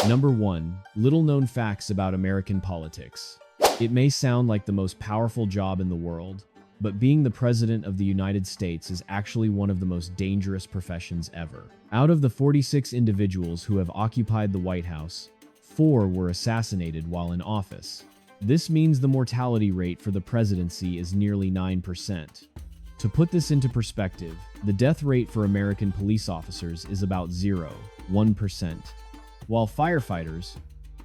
Number 1. Little-known facts about American politics. It may sound like the most powerful job in the world, but being the President of the United States is actually one of the most dangerous professions ever. Out of the 46 individuals who have occupied the White House, 4 were assassinated while in office. This means the mortality rate for the presidency is nearly 9%. To put this into perspective, the death rate for American police officers is about 0.1%, while firefighters,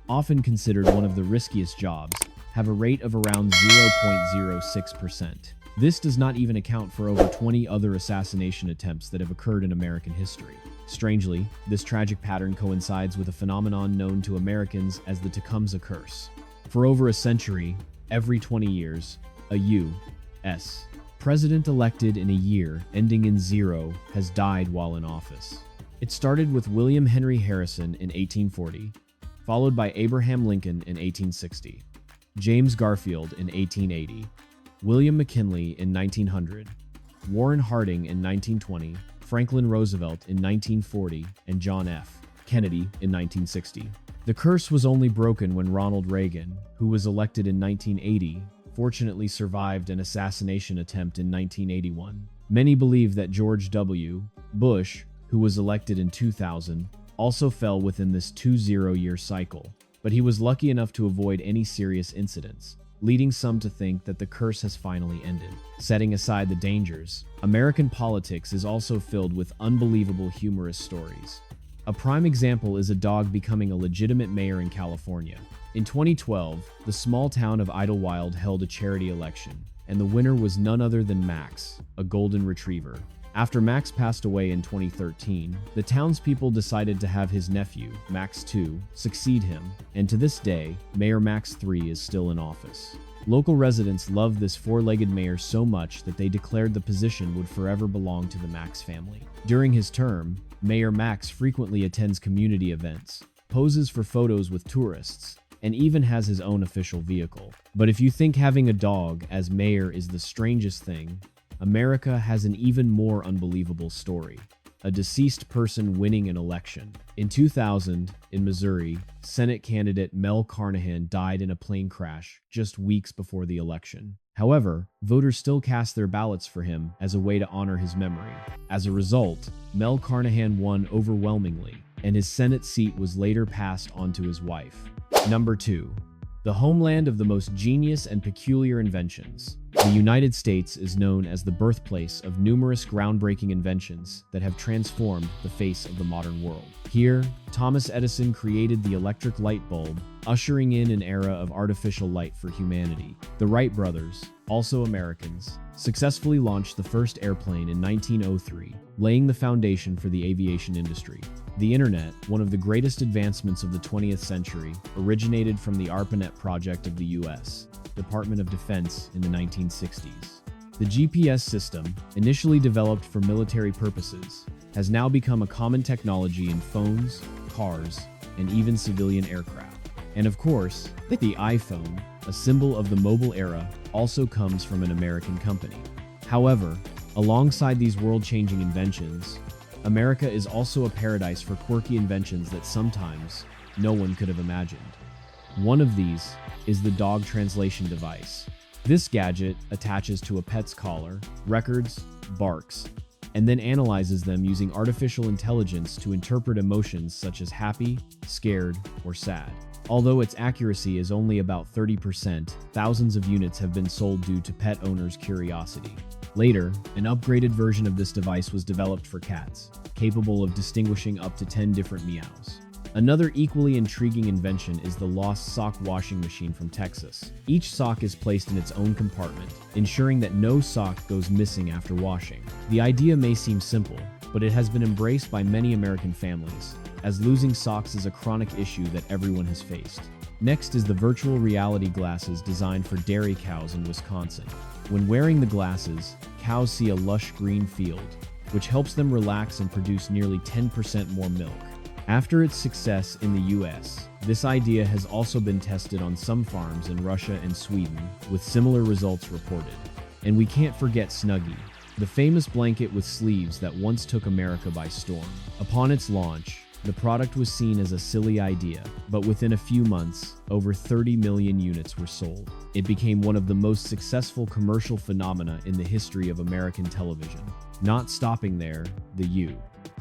often considered one of the riskiest jobs, have a rate of around 0.06%. This does not even account for over 20 other assassination attempts that have occurred in American history. Strangely, this tragic pattern coincides with a phenomenon known to Americans as the Tecumseh curse. For over a century, every 20 years, a U.S. president elected in a year ending in 0 has died while in office. It started with William Henry Harrison in 1840, followed by Abraham Lincoln in 1860, James Garfield in 1880, William McKinley in 1900, Warren Harding in 1920, Franklin Roosevelt in 1940, and John F. Kennedy in 1960. The curse was only broken when Ronald Reagan, who was elected in 1980, fortunately survived an assassination attempt in 1981. Many believe that George W. Bush, who was elected in 2000, also fell within this 20-year cycle, but he was lucky enough to avoid any serious incidents, leading some to think that the curse has finally ended. Setting aside the dangers, American politics is also filled with unbelievable humorous stories. A prime example is a dog becoming a legitimate mayor in California. In 2012, the small town of Idlewild held a charity election, and the winner was none other than Max, a golden retriever. After Max passed away in 2013, the townspeople decided to have his nephew, Max II, succeed him, and to this day, Mayor Max III is still in office. Local residents loved this four-legged mayor so much that they declared the position would forever belong to the Max family. During his term, Mayor Max frequently attends community events, poses for photos with tourists, and even has his own official vehicle. But if you think having a dog as mayor is the strangest thing, America has an even more unbelievable story. A deceased person winning an election. In 2000, in Missouri, Senate candidate Mel Carnahan died in a plane crash just weeks before the election. However, voters still cast their ballots for him as a way to honor his memory. As a result, Mel Carnahan won overwhelmingly, and his Senate seat was later passed on to his wife. Number 2. The homeland of the most genius and peculiar inventions. The United States is known as the birthplace of numerous groundbreaking inventions that have transformed the face of the modern world. Here, Thomas Edison created the electric light bulb, ushering in an era of artificial light for humanity. The Wright brothers, also Americans, successfully launched the first airplane in 1903, laying the foundation for the aviation industry. The internet, one of the greatest advancements of the 20th century, originated from the ARPANET project of the U.S. Department of Defense in the 1960s. The GPS system, initially developed for military purposes, has now become a common technology in phones, cars, and even civilian aircraft. And of course, the iPhone, a symbol of the mobile era, also comes from an American company. However, alongside these world-changing inventions, America is also a paradise for quirky inventions that sometimes no one could have imagined. One of these is the dog translation device. This gadget attaches to a pet's collar, records, barks, and then analyzes them using artificial intelligence to interpret emotions such as happy, scared, or sad. Although its accuracy is only about 30%, thousands of units have been sold due to pet owners' curiosity. Later, an upgraded version of this device was developed for cats, capable of distinguishing up to 10 different meows. Another equally intriguing invention is the Lost Sock washing machine from Texas. Each sock is placed in its own compartment, ensuring that no sock goes missing after washing. The idea may seem simple, but it has been embraced by many American families, as losing socks is a chronic issue that everyone has faced. Next is the virtual reality glasses designed for dairy cows in Wisconsin. When wearing the glasses, cows see a lush green field, which helps them relax and produce nearly 10% more milk. After its success in the US, this idea has also been tested on some farms in Russia and Sweden, with similar results reported. And we can't forget Snuggie, the famous blanket with sleeves that once took America by storm. Upon its launch, The product was seen as a silly idea, but within a few months, over 30 million units were sold. It became one of the most successful commercial phenomena in the history of American television. Not stopping there, the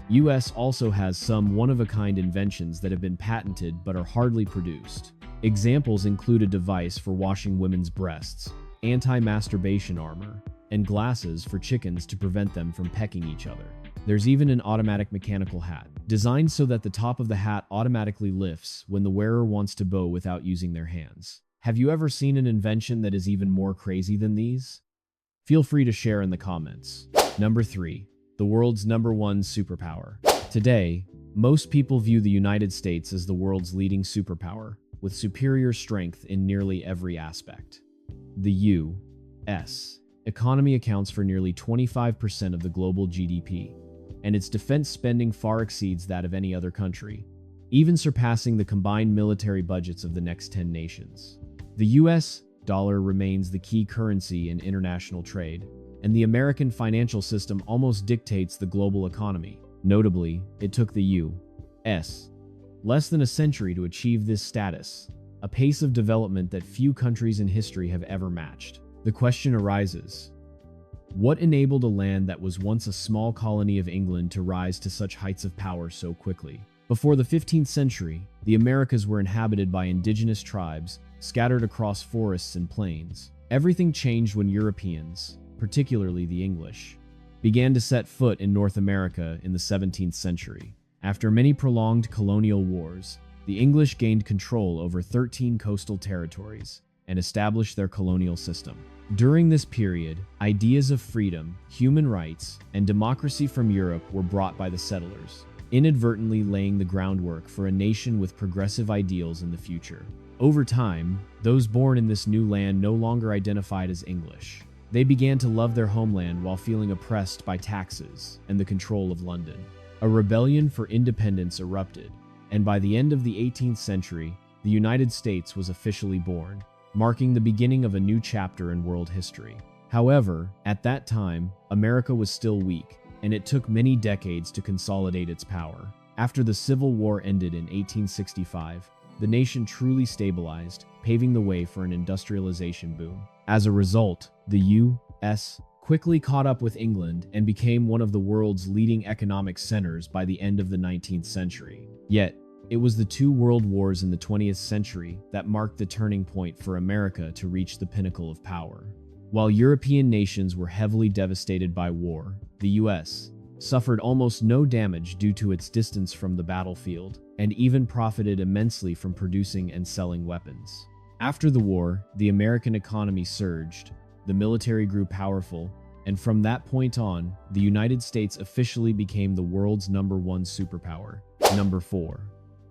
U.S. also has some one-of-a-kind inventions that have been patented but are hardly produced. Examples include a device for washing women's breasts, anti-masturbation armor, and glasses for chickens to prevent them from pecking each other. There's even an automatic mechanical hat, designed so that the top of the hat automatically lifts when the wearer wants to bow without using their hands. Have you ever seen an invention that is even more crazy than these? Feel free to share in the comments. Number 3. The world's #1 superpower. Today, most people view the United States as the world's leading superpower, with superior strength in nearly every aspect. The U.S. economy accounts for nearly 25% of the global GDP, and its defense spending far exceeds that of any other country, even surpassing the combined military budgets of the next 10 nations. The U.S. dollar remains the key currency in international trade, and the American financial system almost dictates the global economy. Notably, it took the U.S. less than a century to achieve this status, a pace of development that few countries in history have ever matched. The question arises: what enabled a land that was once a small colony of England to rise to such heights of power so quickly? Before the 15th century, the Americas were inhabited by indigenous tribes scattered across forests and plains. Everything changed when Europeans, particularly the English, began to set foot in North America in the 17th century. After many prolonged colonial wars, the English gained control over 13 coastal territories and established their colonial system. During this period, ideas of freedom, human rights, and democracy from Europe were brought by the settlers, inadvertently laying the groundwork for a nation with progressive ideals in the future. Over time, those born in this new land no longer identified as English. They began to love their homeland while feeling oppressed by taxes and the control of London. A rebellion for independence erupted, and by the end of the 18th century, the United States was officially born, marking the beginning of a new chapter in world history. However, at that time, America was still weak, and it took many decades to consolidate its power. After the Civil War ended in 1865, the nation truly stabilized, paving the way for an industrialization boom. As a result, the U.S. quickly caught up with England and became one of the world's leading economic centers by the end of the 19th century. Yet, it was the two world wars in the 20th century that marked the turning point for America to reach the pinnacle of power. While European nations were heavily devastated by war, the U.S. suffered almost no damage due to its distance from the battlefield, and even profited immensely from producing and selling weapons. After the war, the American economy surged, the military grew powerful, and from that point on, the United States officially became the world's #1 superpower. Number 4.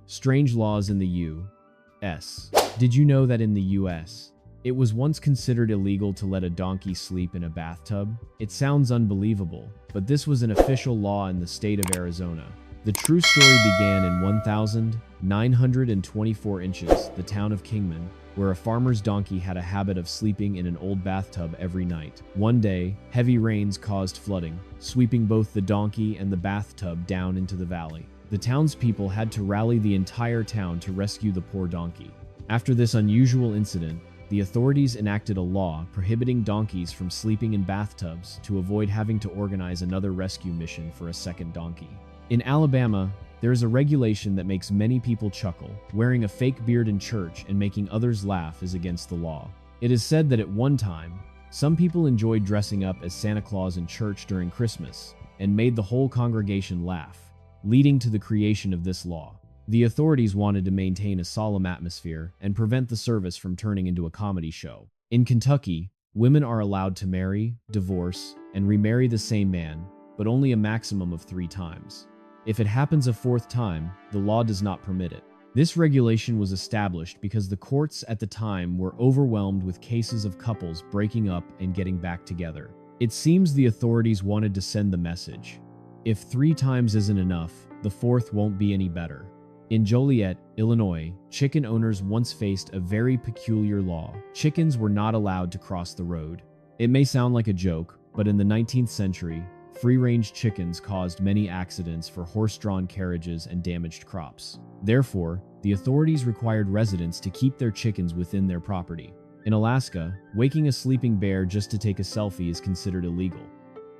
Strange laws in the U.S. Did you know that in the U.S., it was once considered illegal to let a donkey sleep in a bathtub? It sounds unbelievable, but this was an official law in the state of Arizona. The true story began in 1,924 inches, the town of Kingman, where a farmer's donkey had a habit of sleeping in an old bathtub every night. One day, heavy rains caused flooding, sweeping both the donkey and the bathtub down into the valley. The townspeople had to rally the entire town to rescue the poor donkey. After this unusual incident, the authorities enacted a law prohibiting donkeys from sleeping in bathtubs to avoid having to organize another rescue mission for a second donkey. In Alabama, there is a regulation that makes many people chuckle. Wearing a fake beard in church and making others laugh is against the law. It is said that at one time, some people enjoyed dressing up as Santa Claus in church during Christmas and made the whole congregation laugh, leading to the creation of this law. The authorities wanted to maintain a solemn atmosphere and prevent the service from turning into a comedy show. In Kentucky, women are allowed to marry, divorce, and remarry the same man, but only a maximum of 3 times. If it happens a 4th time, the law does not permit it. This regulation was established because the courts at the time were overwhelmed with cases of couples breaking up and getting back together. It seems the authorities wanted to send the message: if 3 times isn't enough, the 4th won't be any better. In Joliet, Illinois, chicken owners once faced a very peculiar law. Chickens were not allowed to cross the road. It may sound like a joke, but in the 19th century, free-range chickens caused many accidents for horse-drawn carriages and damaged crops. Therefore, the authorities required residents to keep their chickens within their property. In Alaska, waking a sleeping bear just to take a selfie is considered illegal.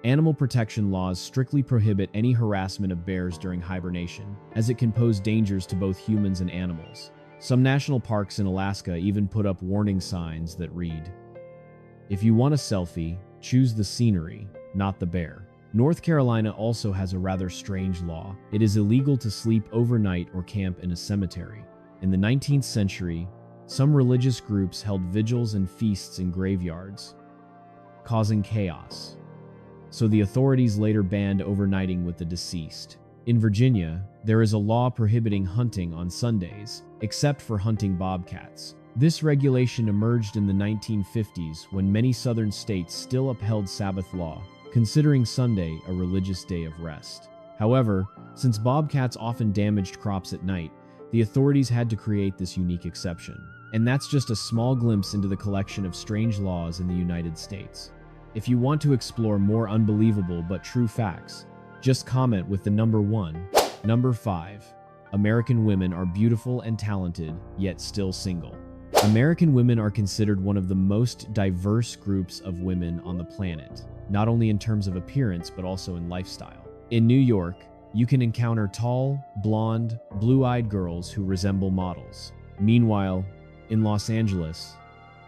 Animal protection laws strictly prohibit any harassment of bears during hibernation, as it can pose dangers to both humans and animals. Some national parks in Alaska even put up warning signs that read, "If you want a selfie, choose the scenery, not the bear." North Carolina also has a rather strange law. It is illegal to sleep overnight or camp in a cemetery. In the 19th century, some religious groups held vigils and feasts in graveyards, causing chaos. So the authorities later banned overnighting with the deceased. In Virginia, there is a law prohibiting hunting on Sundays, except for hunting bobcats. This regulation emerged in the 1950s when many southern states still upheld Sabbath law, considering Sunday a religious day of rest. However, since bobcats often damaged crops at night, the authorities had to create this unique exception. And that's just a small glimpse into the collection of strange laws in the United States. If you want to explore more unbelievable but true facts, just comment with the number 1. Number 5. American women are beautiful and talented, yet still single. American women are considered one of the most diverse groups of women on the planet, not only in terms of appearance but also in lifestyle. In New York, you can encounter tall, blonde, blue-eyed girls who resemble models. Meanwhile, in Los Angeles,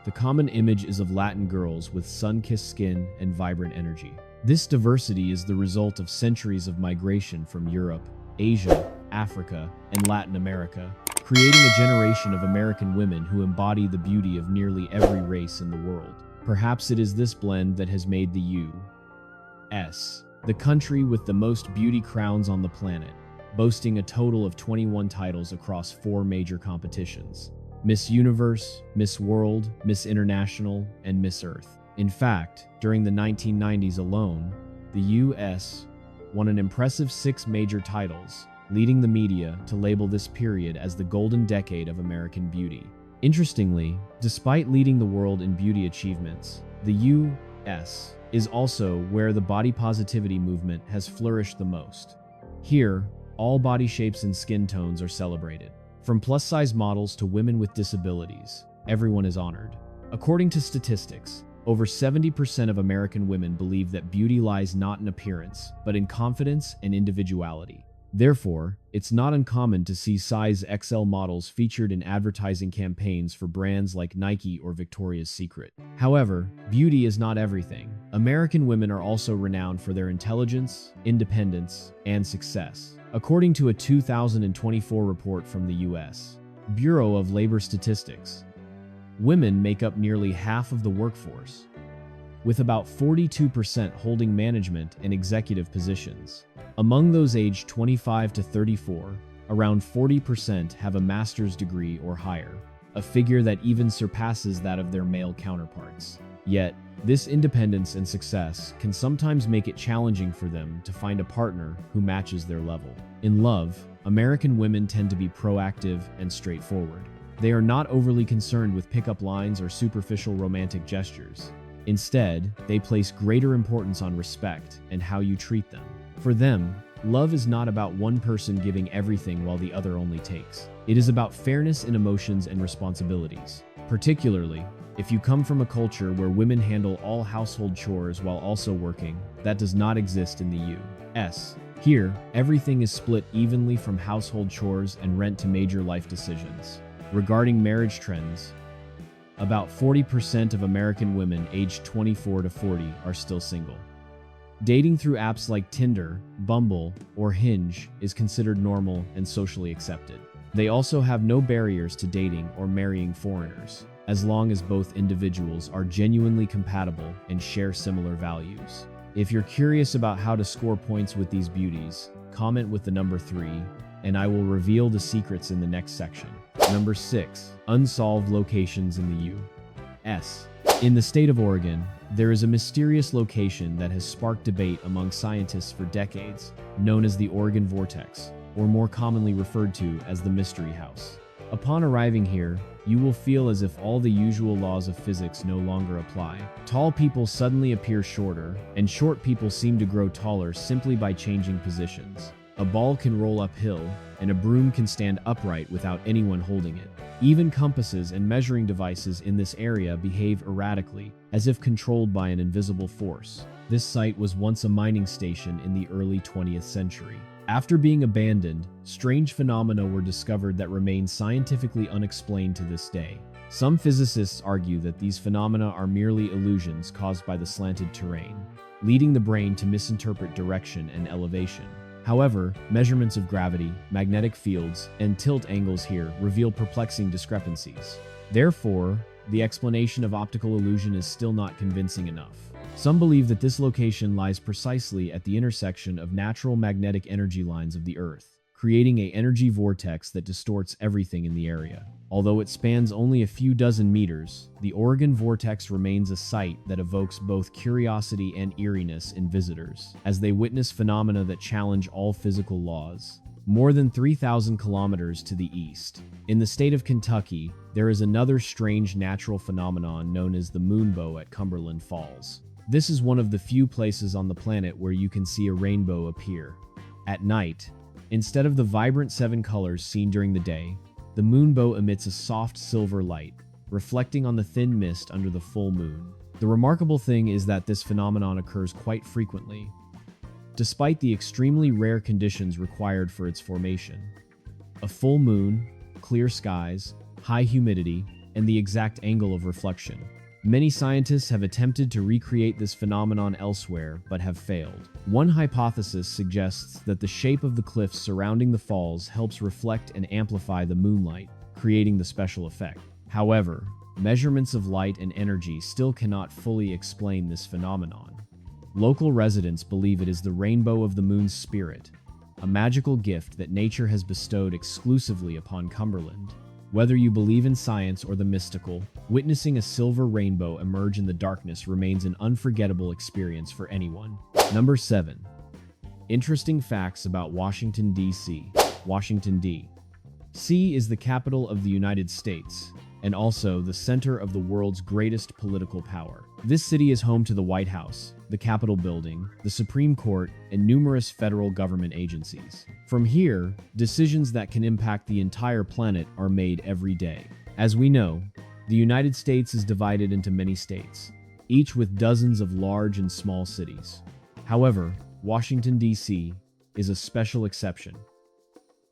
the common image is of Latin girls with sun-kissed skin and vibrant energy. This diversity is the result of centuries of migration from Europe, Asia, Africa, and Latin America, creating a generation of American women who embody the beauty of nearly every race in the world. Perhaps it is this blend that has made the U.S. the country with the most beauty crowns on the planet, boasting a total of 21 titles across 4 major competitions: Miss Universe, Miss World, Miss International, and Miss Earth. In fact, during the 1990s alone, the U.S. won an impressive 6 major titles, leading the media to label this period as the golden decade of American beauty. Interestingly, despite leading the world in beauty achievements, the U.S. is also where the body positivity movement has flourished the most. Here, all body shapes and skin tones are celebrated. From plus-size models to women with disabilities, everyone is honored. According to statistics, over 70% of American women believe that beauty lies not in appearance, but in confidence and individuality. Therefore, it's not uncommon to see size XL models featured in advertising campaigns for brands like Nike or Victoria's Secret. However, beauty is not everything. American women are also renowned for their intelligence, independence, and success. According to a 2024 report from the U.S. Bureau of Labor Statistics, women make up nearly half of the workforce, with about 42% holding management and executive positions. Among those aged 25 to 34, around 40% have a master's degree or higher, a figure that even surpasses that of their male counterparts. Yet, this independence and success can sometimes make it challenging for them to find a partner who matches their level. In love, American women tend to be proactive and straightforward. They are not overly concerned with pickup lines or superficial romantic gestures. Instead, they place greater importance on respect and how you treat them. For them, love is not about one person giving everything while the other only takes. It is about fairness in emotions and responsibilities. Particularly, if you come from a culture where women handle all household chores while also working, that does not exist in the U.S. Here, everything is split evenly from household chores and rent to major life decisions. Regarding marriage trends, about 40% of American women aged 24 to 40 are still single. Dating through apps like Tinder, Bumble, or Hinge is considered normal and socially accepted. They also have no barriers to dating or marrying foreigners, as long as both individuals are genuinely compatible and share similar values. If you're curious about how to score points with these beauties, comment with the number 3, and I will reveal the secrets in the next section. Number 6. Unsolved locations in the U.S. In the state of Oregon, there is a mysterious location that has sparked debate among scientists for decades, known as the Oregon Vortex, or more commonly referred to as the Mystery House. Upon arriving here, you will feel as if all the usual laws of physics no longer apply. Tall people suddenly appear shorter, and short people seem to grow taller simply by changing positions. A ball can roll uphill, and a broom can stand upright without anyone holding it. Even compasses and measuring devices in this area behave erratically, as if controlled by an invisible force. This site was once a mining station in the early 20th century. After being abandoned, strange phenomena were discovered that remain scientifically unexplained to this day. Some physicists argue that these phenomena are merely illusions caused by the slanted terrain, leading the brain to misinterpret direction and elevation. However, measurements of gravity, magnetic fields, and tilt angles here reveal perplexing discrepancies. Therefore, the explanation of optical illusion is still not convincing enough. Some believe that this location lies precisely at the intersection of natural magnetic energy lines of the Earth, creating an energy vortex that distorts everything in the area. Although it spans only a few dozen meters, the Oregon Vortex remains a sight that evokes both curiosity and eeriness in visitors, as they witness phenomena that challenge all physical laws. More than 3,000 kilometers to the east, in the state of Kentucky, there is another strange natural phenomenon known as the moonbow at Cumberland Falls. This is one of the few places on the planet where you can see a rainbow appear. At night, instead of the vibrant 7 colors seen during the day, the moonbow emits a soft silver light, reflecting on the thin mist under the full moon. The remarkable thing is that this phenomenon occurs quite frequently, despite the extremely rare conditions required for its formation. A full moon, clear skies, high humidity, and the exact angle of reflection. Many scientists have attempted to recreate this phenomenon elsewhere, but have failed. One hypothesis suggests that the shape of the cliffs surrounding the falls helps reflect and amplify the moonlight, creating the special effect. However, measurements of light and energy still cannot fully explain this phenomenon. Local residents believe it is the rainbow of the moon's spirit, a magical gift that nature has bestowed exclusively upon Cumberland. Whether you believe in science or the mystical, witnessing a silver rainbow emerge in the darkness remains an unforgettable experience for anyone. Number 7. Interesting facts about Washington, D.C. Washington, D.C. is the capital of the United States, and also the center of the world's greatest political power. This city is home to the White House, the Capitol Building, the Supreme Court, and numerous federal government agencies. From here, decisions that can impact the entire planet are made every day. As we know, the United States is divided into many states, each with dozens of large and small cities. However, Washington, D.C. is a special exception,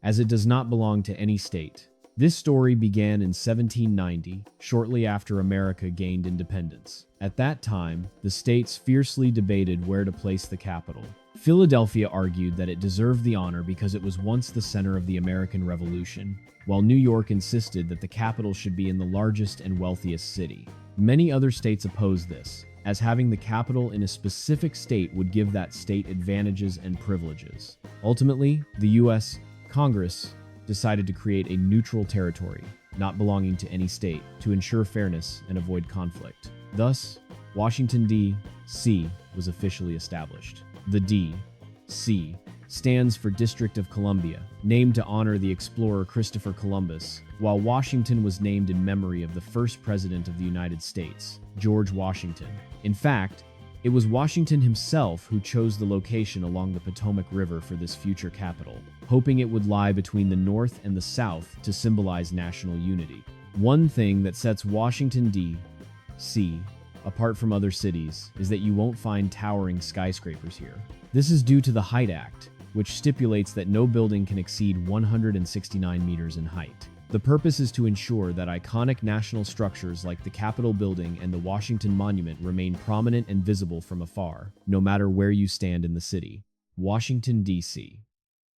as it does not belong to any state. This story began in 1790, shortly after America gained independence. At that time, the states fiercely debated where to place the capital. Philadelphia argued that it deserved the honor because it was once the center of the American Revolution, while New York insisted that the capital should be in the largest and wealthiest city. Many other states opposed this, as having the capital in a specific state would give that state advantages and privileges. Ultimately, the U.S. Congress decided to create a neutral territory, not belonging to any state, to ensure fairness and avoid conflict. Thus, Washington, D.C. was officially established. The D.C. stands for District of Columbia, named to honor the explorer Christopher Columbus, while Washington was named in memory of the first president of the United States, George Washington. In fact, it was Washington himself who chose the location along the Potomac River for this future capital, hoping it would lie between the North and the South to symbolize national unity. One thing that sets Washington, D.C. apart from other cities is that you won't find towering skyscrapers here. This is due to the Height Act, which stipulates that no building can exceed 169 meters in height. The purpose is to ensure that iconic national structures like the Capitol Building and the Washington Monument remain prominent and visible from afar, no matter where you stand in the city. Washington, D.C.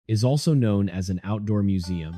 is also known as an outdoor museum,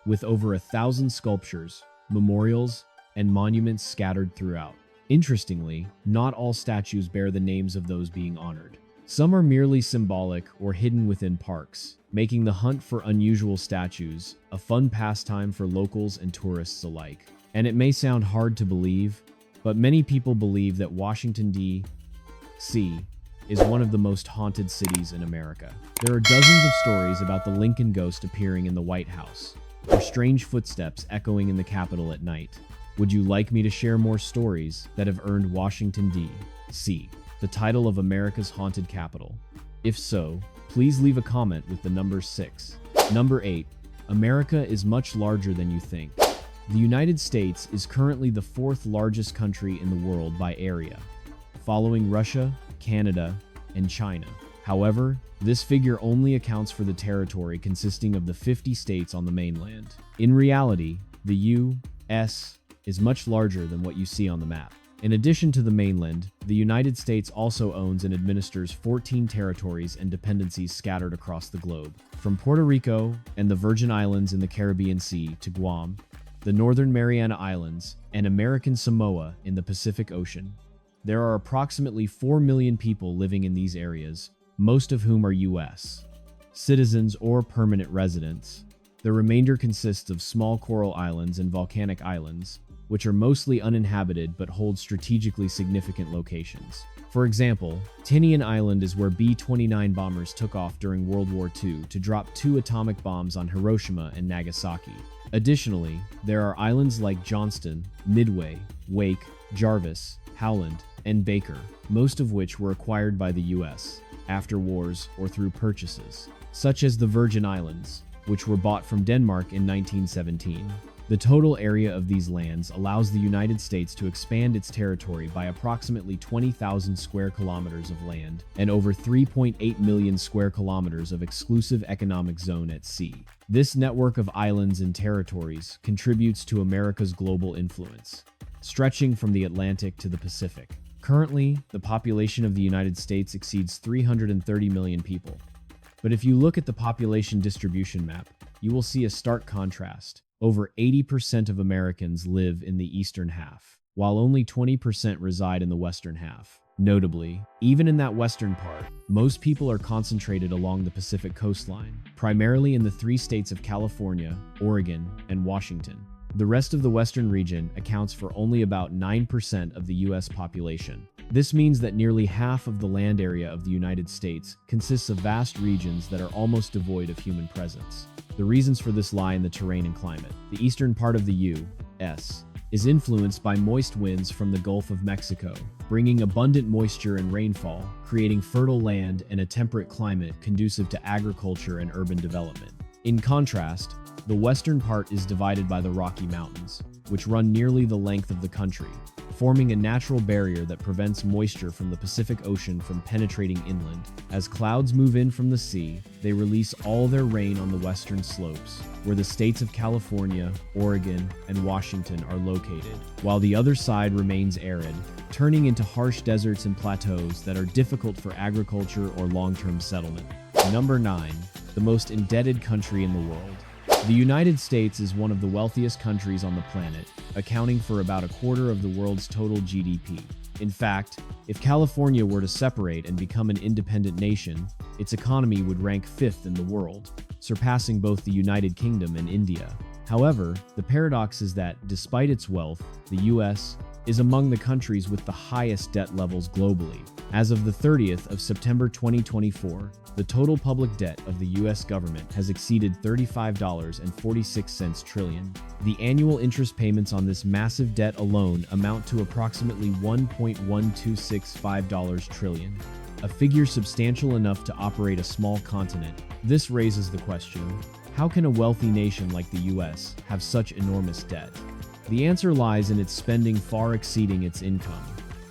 with over 1,000 sculptures, memorials, and monuments scattered throughout. Interestingly, not all statues bear the names of those being honored. Some are merely symbolic or hidden within parks, making the hunt for unusual statues a fun pastime for locals and tourists alike. And it may sound hard to believe, but many people believe that Washington, D.C. is one of the most haunted cities in America. There are dozens of stories about the Lincoln ghost appearing in the White House, or strange footsteps echoing in the capital at night? Would you like me to share more stories that have earned Washington, D.C. the title of America's haunted capital? If so, please leave a comment with the number 6. Number 8. America is much larger than you think. The United States is currently the 4th largest country in the world by area, following Russia, Canada, and China. However, this figure only accounts for the territory consisting of the 50 states on the mainland. In reality, the U.S. is much larger than what you see on the map. In addition to the mainland, the United States also owns and administers 14 territories and dependencies scattered across the globe. From Puerto Rico and the Virgin Islands in the Caribbean Sea to Guam, the Northern Mariana Islands, and American Samoa in the Pacific Ocean. There are approximately 4 million people living in these areas, most of whom are U.S. citizens or permanent residents. The remainder consists of small coral islands and volcanic islands, which are mostly uninhabited but hold strategically significant locations. For example, Tinian Island is where B-29 bombers took off during World War II to drop 2 atomic bombs on Hiroshima and Nagasaki. Additionally, there are islands like Johnston, Midway, Wake, Jarvis, Howland, and Baker, most of which were acquired by the U.S. after wars or through purchases, such as the Virgin Islands, which were bought from Denmark in 1917. The total area of these lands allows the United States to expand its territory by approximately 20,000 square kilometers of land and over 3.8 million square kilometers of exclusive economic zone at sea. This network of islands and territories contributes to America's global influence, stretching from the Atlantic to the Pacific. Currently, the population of the United States exceeds 330 million people. But if you look at the population distribution map, you will see a stark contrast. Over 80% of Americans live in the eastern half, while only 20% reside in the western half. Notably, even in that western part, most people are concentrated along the Pacific coastline, primarily in the 3 states of California, Oregon, and Washington. The rest of the western region accounts for only about 9% of the U.S. population. This means that nearly half of the land area of the United States consists of vast regions that are almost devoid of human presence. The reasons for this lie in the terrain and climate. The eastern part of the U.S. is influenced by moist winds from the Gulf of Mexico, bringing abundant moisture and rainfall, creating fertile land and a temperate climate conducive to agriculture and urban development. In contrast, the western part is divided by the Rocky Mountains, which run nearly the length of the country, forming a natural barrier that prevents moisture from the Pacific Ocean from penetrating inland. As clouds move in from the sea, they release all their rain on the western slopes, where the states of California, Oregon, and Washington are located, while the other side remains arid, turning into harsh deserts and plateaus that are difficult for agriculture or long-term settlement. Number 9. The most indebted country in the world. The United States is one of the wealthiest countries on the planet, accounting for about a quarter of the world's total GDP. In fact, if California were to separate and become an independent nation, its economy would rank 5th in the world, surpassing both the United Kingdom and India. However, the paradox is that, despite its wealth, the U.S. is among the countries with the highest debt levels globally. As of the 30th of September 2024, the total public debt of the U.S. government has exceeded $35.46 trillion. The annual interest payments on this massive debt alone amount to approximately $1.1265 trillion, a figure substantial enough to operate a small continent. This raises the question, how can a wealthy nation like the U.S. have such enormous debt? The answer lies in its spending far exceeding its income.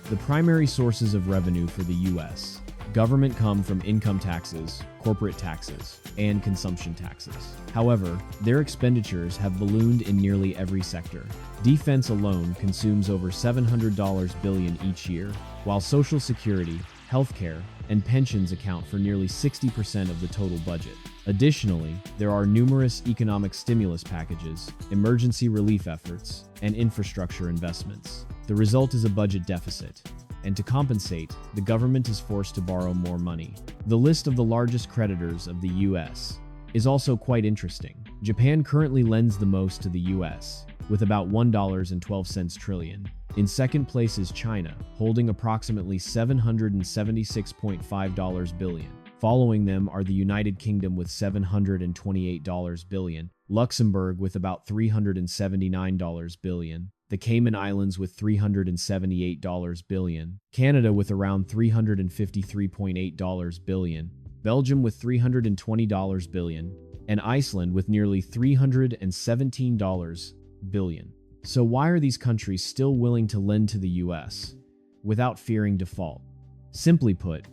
The primary sources of revenue for the U.S. government come from income taxes, corporate taxes, and consumption taxes. However, their expenditures have ballooned in nearly every sector. Defense alone consumes over $700 billion each year, while Social Security, healthcare, and pensions account for nearly 60% of the total budget. Additionally, there are numerous economic stimulus packages, emergency relief efforts, and infrastructure investments. The result is a budget deficit, and to compensate, the government is forced to borrow more money. The list of the largest creditors of the U.S. is also quite interesting. Japan currently lends the most to the U.S., with about $1.12 trillion. In second place is China, holding approximately $776.5 billion. Following them are the United Kingdom with $728 billion, Luxembourg with about $379 billion, the Cayman Islands with $378 billion, Canada with around $353.8 billion, Belgium with $320 billion, and Iceland with nearly $317 billion. So why are these countries still willing to lend to the US without fearing default? Simply put,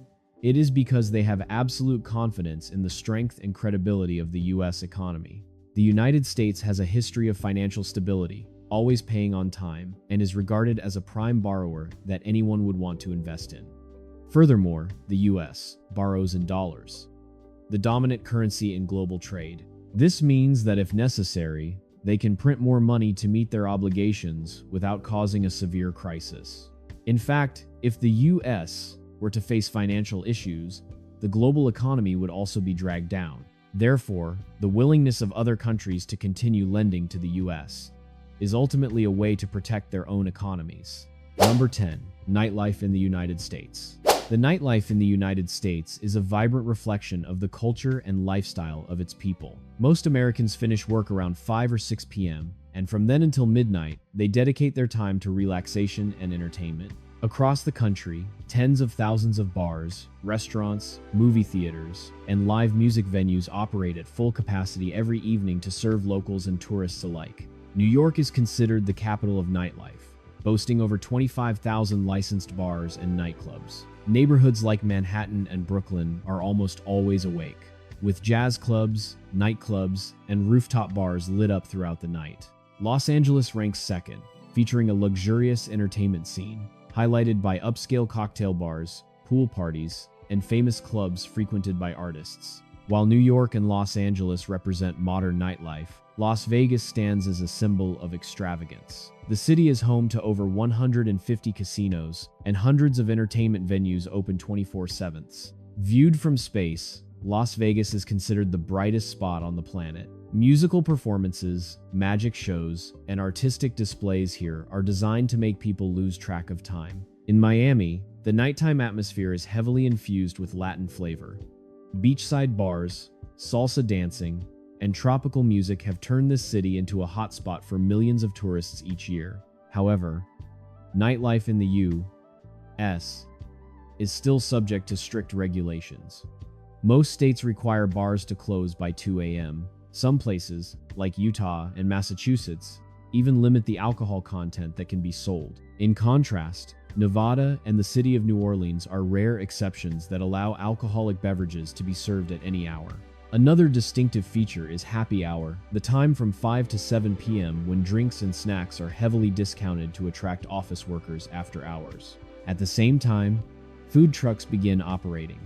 it is because they have absolute confidence in the strength and credibility of the US economy. The United States has a history of financial stability, always paying on time, and is regarded as a prime borrower that anyone would want to invest in. Furthermore, the US borrows in dollars, the dominant currency in global trade. This means that if necessary, they can print more money to meet their obligations without causing a severe crisis. In fact, if the US were to face financial issues, the global economy would also be dragged down. Therefore, the willingness of other countries to continue lending to the US is ultimately a way to protect their own economies. Number 10. Nightlife in the United States. The nightlife in the United States is a vibrant reflection of the culture and lifestyle of its people. Most Americans finish work around 5 or 6 p.m., and from then until midnight, they dedicate their time to relaxation and entertainment. Across the country, tens of thousands of bars, restaurants, movie theaters, and live music venues operate at full capacity every evening to serve locals and tourists alike. New York is considered the capital of nightlife, boasting over 25,000 licensed bars and nightclubs. Neighborhoods like Manhattan and Brooklyn are almost always awake, with jazz clubs, nightclubs, and rooftop bars lit up throughout the night. Los Angeles ranks second, featuring a luxurious entertainment scene, highlighted by upscale cocktail bars, pool parties, and famous clubs frequented by artists. While New York and Los Angeles represent modern nightlife, Las Vegas stands as a symbol of extravagance. The city is home to over 150 casinos, and hundreds of entertainment venues open 24/7. Viewed from space, Las Vegas is considered the brightest spot on the planet. Musical performances, magic shows, and artistic displays here are designed to make people lose track of time. In Miami, the nighttime atmosphere is heavily infused with Latin flavor. Beachside bars, salsa dancing, and tropical music have turned this city into a hotspot for millions of tourists each year. However, nightlife in the U.S. is still subject to strict regulations. Most states require bars to close by 2 a.m. Some places, like Utah and Massachusetts, even limit the alcohol content that can be sold. In contrast, Nevada and the city of New Orleans are rare exceptions that allow alcoholic beverages to be served at any hour. Another distinctive feature is happy hour, the time from 5 to 7 p.m. when drinks and snacks are heavily discounted to attract office workers after hours. At the same time, food trucks begin operating,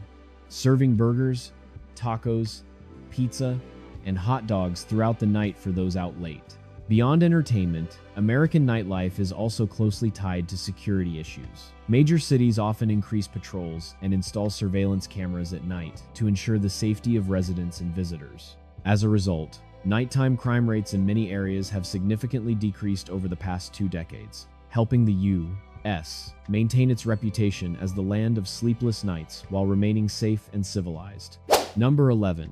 serving burgers, tacos, pizza, and hot dogs throughout the night for those out late. Beyond entertainment, American nightlife is also closely tied to security issues. Major cities often increase patrols and install surveillance cameras at night to ensure the safety of residents and visitors. As a result, nighttime crime rates in many areas have significantly decreased over the past 2 decades, helping the U.S. maintain its reputation as the land of sleepless nights while remaining safe and civilized. Number 11.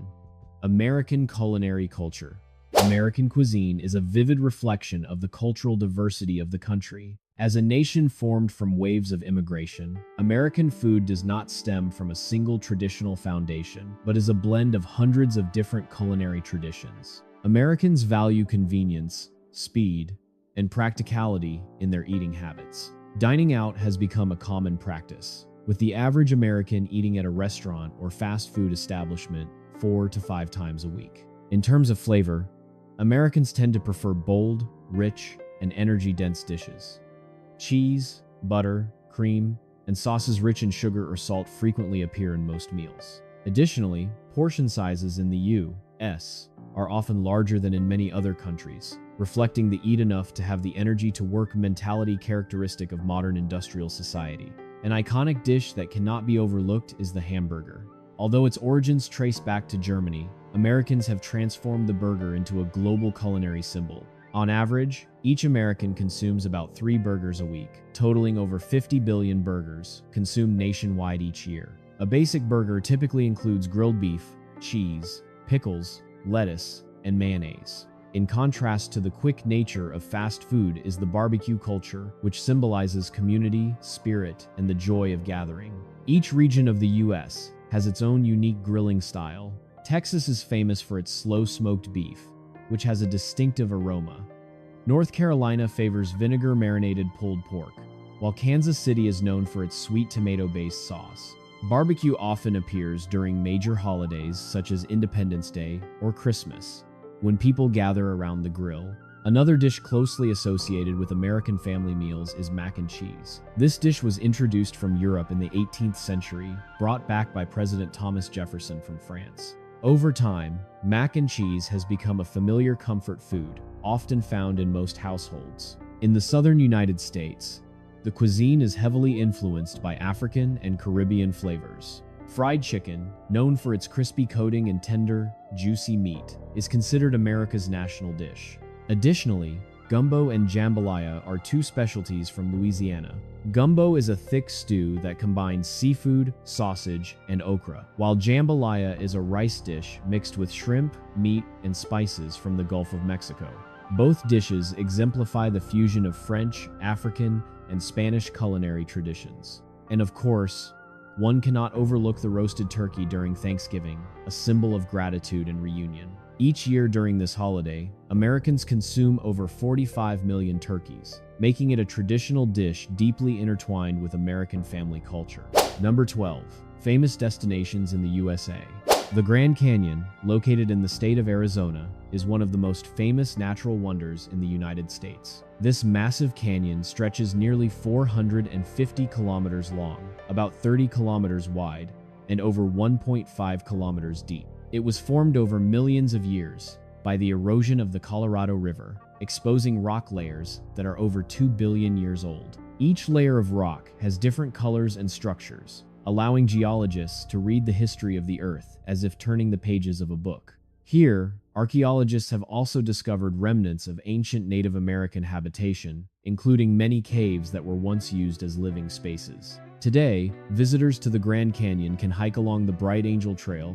American culinary culture. American cuisine is a vivid reflection of the cultural diversity of the country. As a nation formed from waves of immigration, American food does not stem from a single traditional foundation, but is a blend of hundreds of different culinary traditions. Americans value convenience, speed, and practicality in their eating habits. Dining out has become a common practice, with the average American eating at a restaurant or fast food establishment 4 to 5 times a week. In terms of flavor, Americans tend to prefer bold, rich, and energy-dense dishes. Cheese, butter, cream, and sauces rich in sugar or salt frequently appear in most meals. Additionally, portion sizes in the U.S. are often larger than in many other countries, reflecting the eat enough to have the energy to work mentality characteristic of modern industrial society. An iconic dish that cannot be overlooked is the hamburger. Although its origins trace back to Germany, Americans have transformed the burger into a global culinary symbol. On average, each American consumes about 3 burgers a week, totaling over 50 billion burgers consumed nationwide each year. A basic burger typically includes grilled beef, cheese, pickles, lettuce, and mayonnaise. In contrast to the quick nature of fast food is the barbecue culture, which symbolizes community, spirit, and the joy of gathering. Each region of the U.S. has its own unique grilling style. Texas is famous for its slow-smoked beef, which has a distinctive aroma. North Carolina favors vinegar-marinated pulled pork, while Kansas City is known for its sweet tomato-based sauce. Barbecue often appears during major holidays such as Independence Day or Christmas, when people gather around the grill. Another dish closely associated with American family meals is mac and cheese. This dish was introduced from Europe in the 18th century, brought back by President Thomas Jefferson from France. Over time, mac and cheese has become a familiar comfort food, often found in most households. In the southern United States, the cuisine is heavily influenced by African and Caribbean flavors. Fried chicken, known for its crispy coating and tender, juicy meat, is considered America's national dish. Additionally, gumbo and jambalaya are two specialties from Louisiana. Gumbo is a thick stew that combines seafood, sausage, and okra, while jambalaya is a rice dish mixed with shrimp, meat, and spices from the Gulf of Mexico. Both dishes exemplify the fusion of French, African, and Spanish culinary traditions. And of course, one cannot overlook the roasted turkey during Thanksgiving, a symbol of gratitude and reunion. Each year during this holiday, Americans consume over 45 million turkeys, making it a traditional dish deeply intertwined with American family culture. Number 12. Famous destinations in the USA. The Grand Canyon, located in the state of Arizona, is one of the most famous natural wonders in the United States. This massive canyon stretches nearly 450 kilometers long, about 30 kilometers wide, and over 1.5 kilometers deep. It was formed over millions of years by the erosion of the Colorado River, exposing rock layers that are over 2 billion years old. Each layer of rock has different colors and structures, allowing geologists to read the history of the Earth as if turning the pages of a book. Here, archaeologists have also discovered remnants of ancient Native American habitation, including many caves that were once used as living spaces. Today, visitors to the Grand Canyon can hike along the Bright Angel Trail,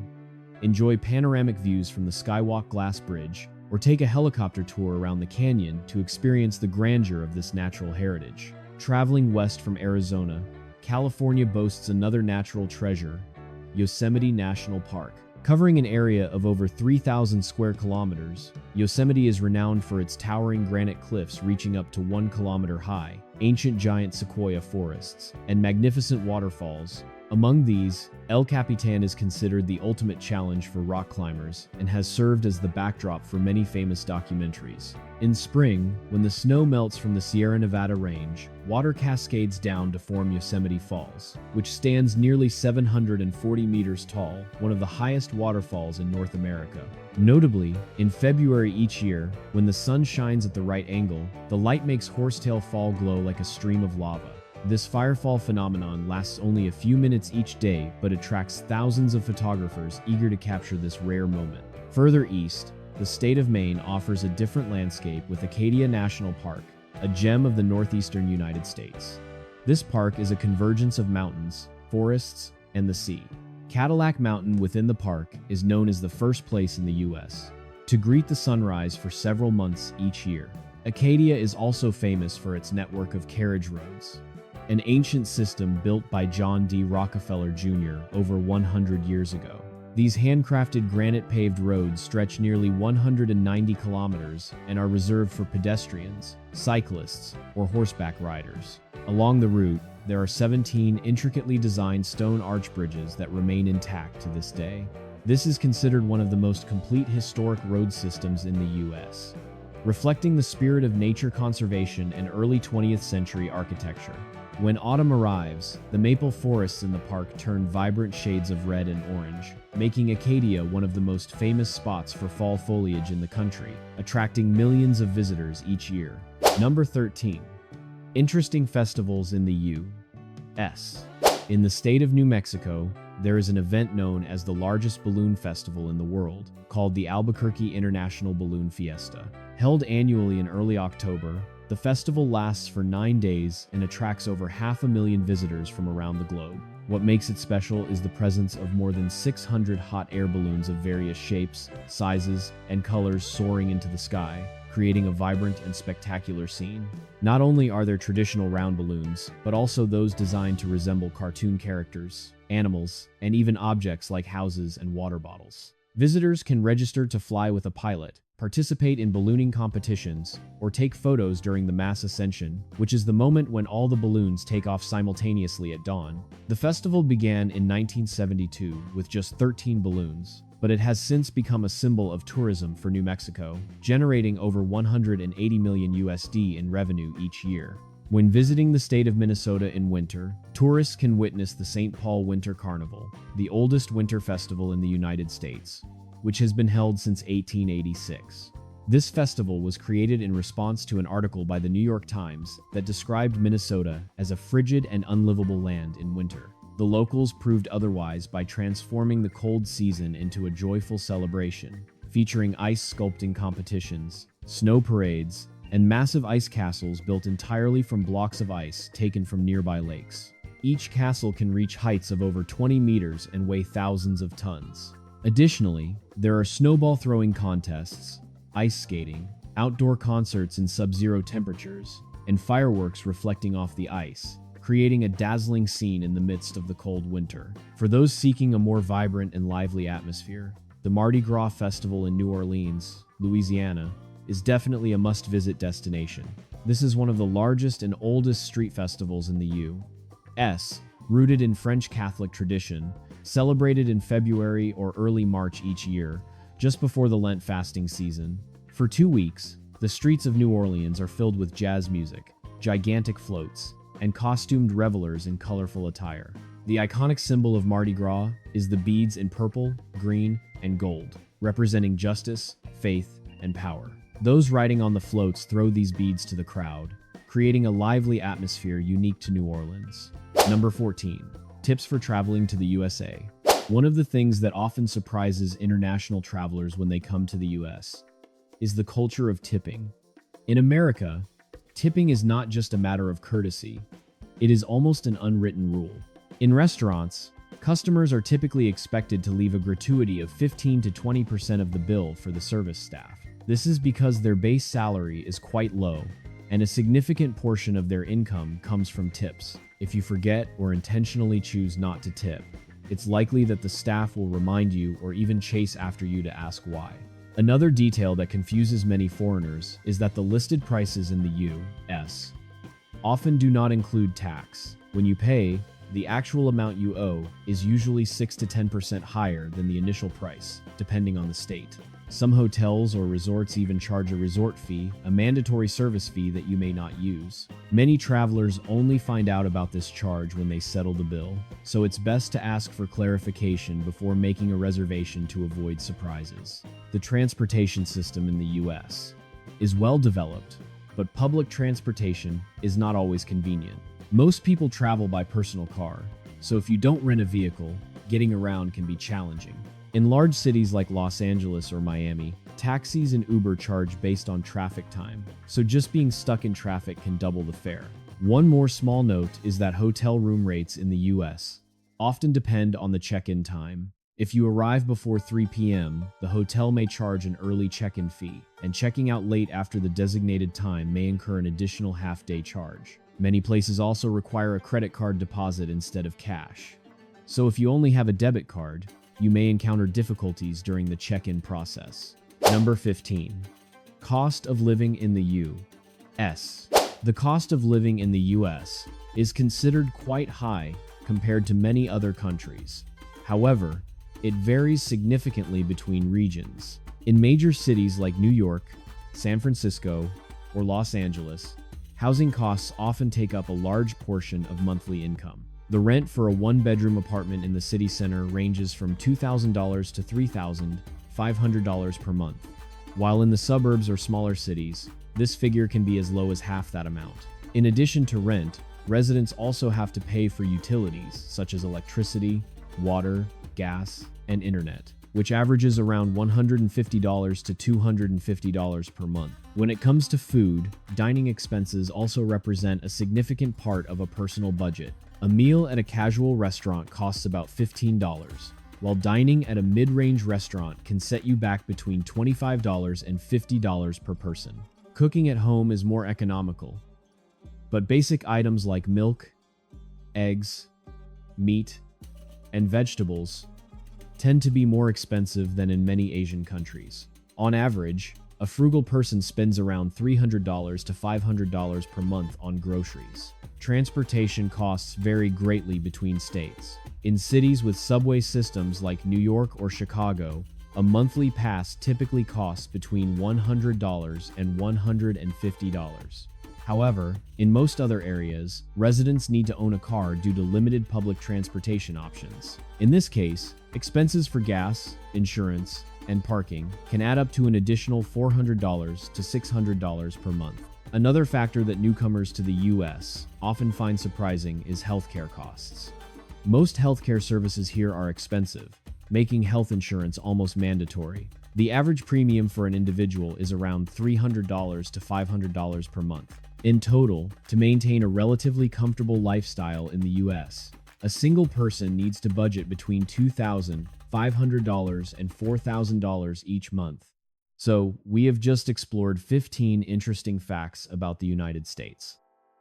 enjoy panoramic views from the Skywalk Glass Bridge, or take a helicopter tour around the canyon to experience the grandeur of this natural heritage. Traveling west from Arizona, California boasts another natural treasure, Yosemite National Park. Covering an area of over 3,000 square kilometers, Yosemite is renowned for its towering granite cliffs reaching up to 1 kilometer high, ancient giant sequoia forests, and magnificent waterfalls. Among these, El Capitan is considered the ultimate challenge for rock climbers and has served as the backdrop for many famous documentaries. In spring, when the snow melts from the Sierra Nevada range, water cascades down to form Yosemite Falls, which stands nearly 740 meters tall, one of the highest waterfalls in North America. Notably, in February each year, when the sun shines at the right angle, the light makes Horsetail Fall glow like a stream of lava. This firefall phenomenon lasts only a few minutes each day, but attracts thousands of photographers eager to capture this rare moment. Further east, the state of Maine offers a different landscape with Acadia National Park, a gem of the northeastern United States. This park is a convergence of mountains, forests, and the sea. Cadillac Mountain within the park is known as the first place in the U.S. to greet the sunrise for several months each year. Acadia is also famous for its network of carriage roads, an ancient system built by John D. Rockefeller Jr. over 100 years ago. These handcrafted granite-paved roads stretch nearly 190 kilometers and are reserved for pedestrians, cyclists, or horseback riders. Along the route, there are 17 intricately designed stone arch bridges that remain intact to this day. This is considered one of the most complete historic road systems in the U.S., reflecting the spirit of nature conservation and early 20th century architecture. When autumn arrives, the maple forests in the park turn vibrant shades of red and orange, making Acadia one of the most famous spots for fall foliage in the country, attracting millions of visitors each year. Number 13. Interesting festivals in the U.S. In the state of New Mexico, there is an event known as the largest balloon festival in the world, called the Albuquerque International Balloon Fiesta. Held annually in early October, the festival lasts for 9 days and attracts over 500,000 visitors from around the globe. What makes it special is the presence of more than 600 hot air balloons of various shapes, sizes, and colors soaring into the sky, creating a vibrant and spectacular scene. Not only are there traditional round balloons, but also those designed to resemble cartoon characters, animals, and even objects like houses and water bottles. Visitors can register to fly with a pilot, participate in ballooning competitions, or take photos during the mass ascension, which is the moment when all the balloons take off simultaneously at dawn. The festival began in 1972 with just 13 balloons, but it has since become a symbol of tourism for New Mexico, generating over 180 million USD in revenue each year. When visiting the state of Minnesota in winter, tourists can witness the St. Paul Winter Carnival, the oldest winter festival in the United States, which has been held since 1886. This festival was created in response to an article by the New York Times that described Minnesota as a frigid and unlivable land in winter. The locals proved otherwise by transforming the cold season into a joyful celebration, featuring ice sculpting competitions, snow parades, and massive ice castles built entirely from blocks of ice taken from nearby lakes. Each castle can reach heights of over 20 meters and weigh thousands of tons. Additionally, there are snowball throwing contests, ice skating, outdoor concerts in sub-zero temperatures, and fireworks reflecting off the ice, creating a dazzling scene in the midst of the cold winter. For those seeking a more vibrant and lively atmosphere, the Mardi Gras Festival in New Orleans, Louisiana, is definitely a must-visit destination. This is one of the largest and oldest street festivals in the U.S., rooted in French Catholic tradition, celebrated in February or early March each year, just before the Lent fasting season. For 2 weeks, the streets of New Orleans are filled with jazz music, gigantic floats, and costumed revelers in colorful attire. The iconic symbol of Mardi Gras is the beads in purple, green, and gold, representing justice, faith, and power. Those riding on the floats throw these beads to the crowd, creating a lively atmosphere unique to New Orleans. Number 14. Tips for traveling to the USA. One of the things that often surprises international travelers when they come to the US is the culture of tipping. In America, tipping is not just a matter of courtesy, it is almost an unwritten rule. In restaurants, customers are typically expected to leave a gratuity of 15 to 20% of the bill for the service staff. This is because their base salary is quite low, and a significant portion of their income comes from tips. If you forget or intentionally choose not to tip, it's likely that the staff will remind you or even chase after you to ask why. Another detail that confuses many foreigners is that the listed prices in the U.S. often do not include tax. When you pay, the actual amount you owe is usually 6 to 10% higher than the initial price, depending on the state. Some hotels or resorts even charge a resort fee, a mandatory service fee that you may not use. Many travelers only find out about this charge when they settle the bill, so it's best to ask for clarification before making a reservation to avoid surprises. The transportation system in the U.S. is well developed, but public transportation is not always convenient. Most people travel by personal car, so if you don't rent a vehicle, getting around can be challenging. In large cities like Los Angeles or Miami, taxis and Uber charge based on traffic time, so just being stuck in traffic can double the fare. One more small note is that hotel room rates in the US often depend on the check-in time. If you arrive before 3 p.m., the hotel may charge an early check-in fee, and checking out late after the designated time may incur an additional half-day charge. Many places also require a credit card deposit instead of cash. So if you only have a debit card, you may encounter difficulties during the check-in process. Number 15. Cost of living in the U.S. The cost of living in the U.S. is considered quite high compared to many other countries. However, it varies significantly between regions. In major cities like New York, San Francisco, or Los Angeles, housing costs often take up a large portion of monthly income. The rent for a one-bedroom apartment in the city center ranges from $2,000 to $3,500 per month, while in the suburbs or smaller cities, this figure can be as low as half that amount. In addition to rent, residents also have to pay for utilities such as electricity, water, gas, and internet, which averages around $150 to $250 per month. When it comes to food, dining expenses also represent a significant part of a personal budget, A meal at a casual restaurant costs about $15, while dining at a mid-range restaurant can set you back between $25 and $50 per person. Cooking at home is more economical, but basic items like milk, eggs, meat, and vegetables tend to be more expensive than in many Asian countries. On average, a frugal person spends around $300 to $500 per month on groceries. Transportation costs vary greatly between states. In cities with subway systems like New York or Chicago, a monthly pass typically costs between $100 and $150. However, in most other areas, residents need to own a car due to limited public transportation options. In this case, expenses for gas, insurance, and parking can add up to an additional $400 to $600 per month. Another factor that newcomers to the US often find surprising is healthcare costs. Most healthcare services here are expensive, making health insurance almost mandatory. The average premium for an individual is around $300 to $500 per month. In total, to maintain a relatively comfortable lifestyle in the US, a single person needs to budget between $2,500 and $4,000 each month. So, we have just explored 15 interesting facts about the United States.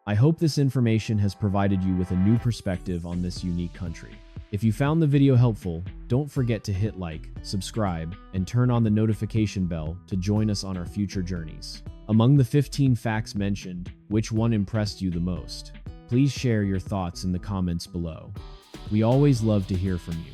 I hope this information has provided you with a new perspective on this unique country. If you found the video helpful, don't forget to hit like, subscribe, and turn on the notification bell to join us on our future journeys. Among the 15 facts mentioned, which one impressed you the most? Please share your thoughts in the comments below. We always love to hear from you.